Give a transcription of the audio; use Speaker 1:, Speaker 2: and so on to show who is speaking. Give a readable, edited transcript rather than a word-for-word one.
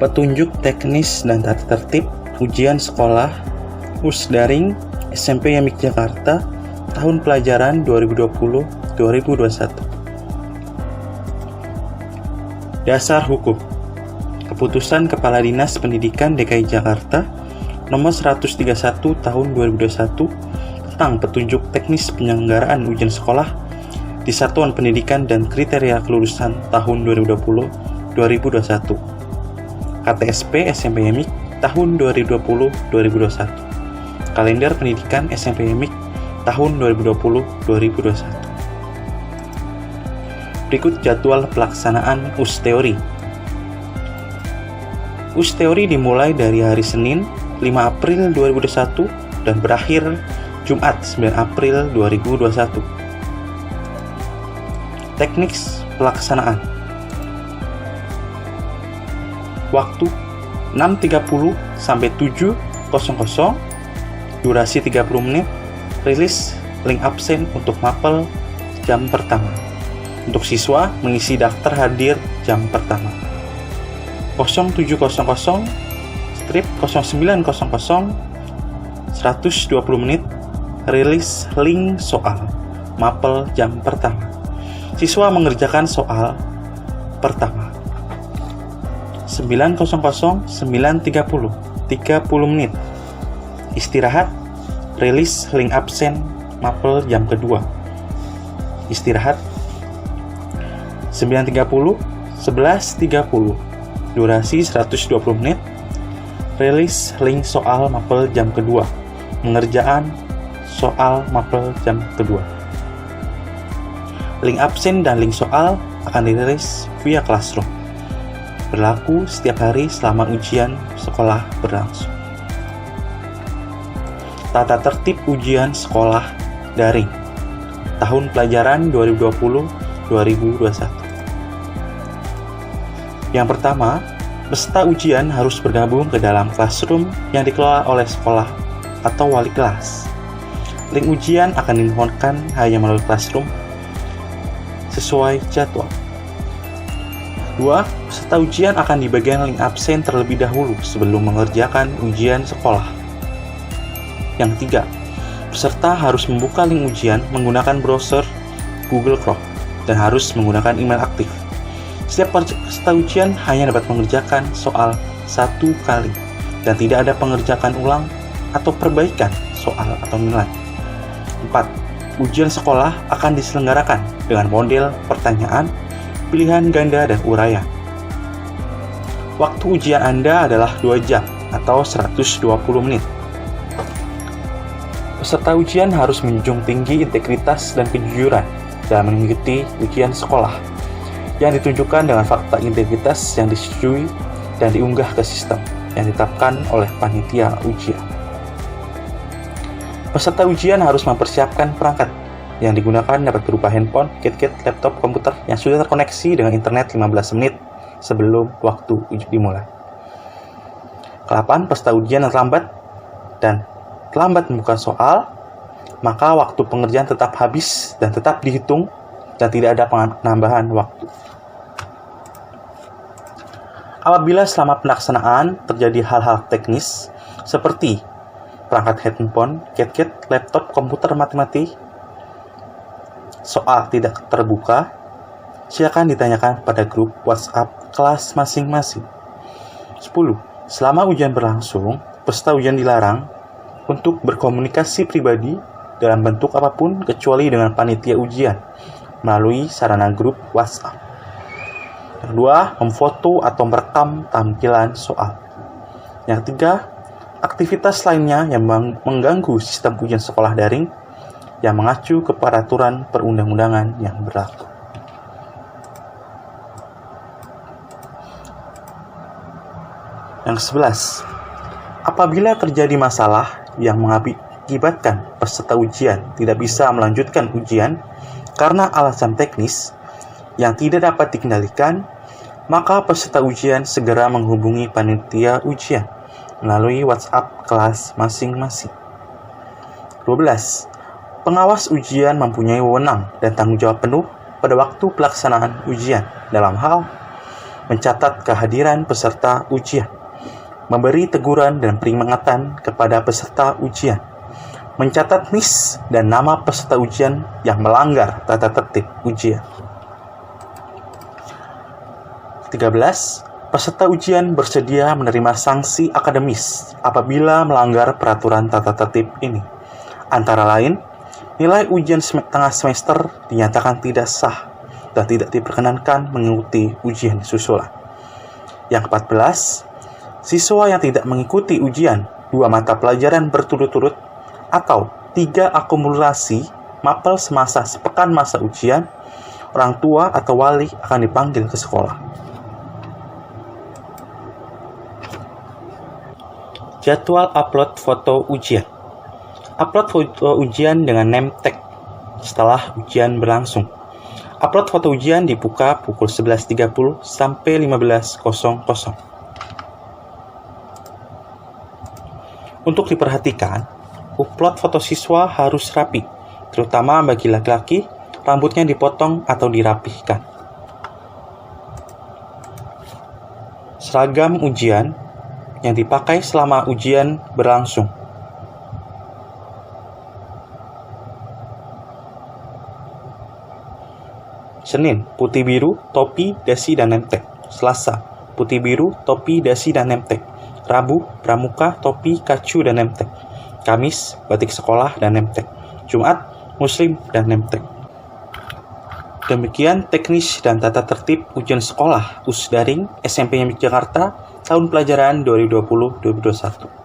Speaker 1: Petunjuk teknis dan tata tertib ujian sekolah US Daring SMP Yamik Jakarta tahun pelajaran 2020-2021. Dasar hukum. Keputusan Kepala Dinas Pendidikan DKI Jakarta nomor 131 tahun 2021 tentang petunjuk teknis penyelenggaraan ujian sekolah di Satuan Pendidikan dan Kriteria Kelulusan tahun 2020-2021. KTSP SMP Yamik tahun 2020-2021. Kalender Pendidikan SMP Yamik tahun 2020-2021. Berikut jadwal pelaksanaan US Teori. US Teori dimulai dari hari Senin 5 April 2021 dan berakhir Jumat 9 April 2021. Teknik pelaksanaan. Waktu 6.30 sampai 7.00, durasi 30 menit, rilis link absen untuk mapel jam pertama. Untuk siswa mengisi daftar hadir jam pertama. 07.00 strip 09.00 120 menit, rilis link soal mapel jam pertama. Siswa mengerjakan soal pertama. 9.00 9.30 30 menit, istirahat, rilis link absen mapel jam kedua. Istirahat 9.30 11.30, durasi 120 menit, rilis link soal mapel jam kedua. Pengerjaan soal mapel jam kedua. Link absen dan link soal akan dirilis via Classroom. Berlaku setiap hari selama ujian sekolah berlangsung. Tata tertib ujian sekolah daring tahun pelajaran 2020-2021. Yang pertama, peserta ujian harus bergabung ke dalam classroom yang dikelola oleh sekolah atau wali kelas. Link ujian akan dimohonkan hanya melalui classroom sesuai jadwal. 2. Peserta ujian akan dibagikan link absen terlebih dahulu sebelum mengerjakan ujian sekolah. Yang 3. Peserta harus membuka link ujian menggunakan browser Google Chrome dan harus menggunakan email aktif. Setiap peserta ujian hanya dapat mengerjakan soal 1 kali dan tidak ada pengerjaan ulang atau perbaikan soal atau nilai. 4. Ujian sekolah akan diselenggarakan dengan model pertanyaan, pilihan ganda, dan uraian. Waktu ujian Anda adalah 2 jam atau 120 menit. Peserta ujian harus menjunjung tinggi integritas dan kejujuran dalam mengikuti ujian sekolah yang ditunjukkan dengan fakta integritas yang disetujui dan diunggah ke sistem yang ditetapkan oleh panitia ujian. Peserta ujian harus mempersiapkan perangkat yang digunakan dapat berupa handphone, gadget, laptop, komputer yang sudah terkoneksi dengan internet 15 menit sebelum waktu uji dimulai. Ke-8, peserta ujian yang terlambat membuka soal, maka waktu pengerjaan tetap habis dan tetap dihitung dan tidak ada penambahan waktu. Apabila selama pelaksanaan terjadi hal-hal teknis seperti perangkat handphone, gadget, laptop, komputer, matematik, soal tidak terbuka, silakan ditanyakan pada grup WhatsApp kelas masing-masing. 10. Selama ujian berlangsung, peserta ujian dilarang untuk berkomunikasi pribadi dalam bentuk apapun kecuali dengan panitia ujian melalui sarana grup WhatsApp. Yang 2. Memfoto atau merekam tampilan soal. Yang 3. Aktivitas lainnya yang mengganggu sistem ujian sekolah daring yang mengacu ke peraturan perundang-undangan yang berlaku. Yang 11. Apabila terjadi masalah yang mengakibatkan peserta ujian tidak bisa melanjutkan ujian karena alasan teknis yang tidak dapat dikendalikan, maka peserta ujian segera menghubungi panitia ujian melalui WhatsApp kelas masing-masing. 12. Pengawas ujian mempunyai wewenang dan tanggung jawab penuh pada waktu pelaksanaan ujian dalam hal mencatat kehadiran peserta ujian, memberi teguran dan peringatan kepada peserta ujian, mencatat NIS dan nama peserta ujian yang melanggar tata tertib ujian. 13. Peserta ujian bersedia menerima sanksi akademis apabila melanggar peraturan tata tertib ini. Antara lain, nilai ujian tengah semester dinyatakan tidak sah dan tidak diperkenankan mengikuti ujian susulan. Yang 14, siswa yang tidak mengikuti ujian 2 mata pelajaran berturut-turut atau 3 akumulasi mapel semasa sepekan masa ujian, orang tua atau wali akan dipanggil ke sekolah. Jadwal upload foto ujian. Upload foto ujian dengan name tag setelah ujian berlangsung. Upload foto ujian dibuka pukul 11.30 sampai 15.00. Untuk diperhatikan, upload foto siswa harus rapi, terutama bagi laki-laki, rambutnya dipotong atau dirapihkan. Seragam ujian yang dipakai selama ujian berlangsung. Senin, putih biru, topi, dasi, dan nemtek. Selasa, putih biru, topi, dasi, dan nemtek. Rabu, pramuka, topi, kacu, dan nemtek. Kamis, batik sekolah, dan nemtek. Jumat, muslim, dan nemtek. Demikian teknis dan tata tertib ujian sekolah US Daring SMP Yogyakarta tahun pelajaran 2020-2021.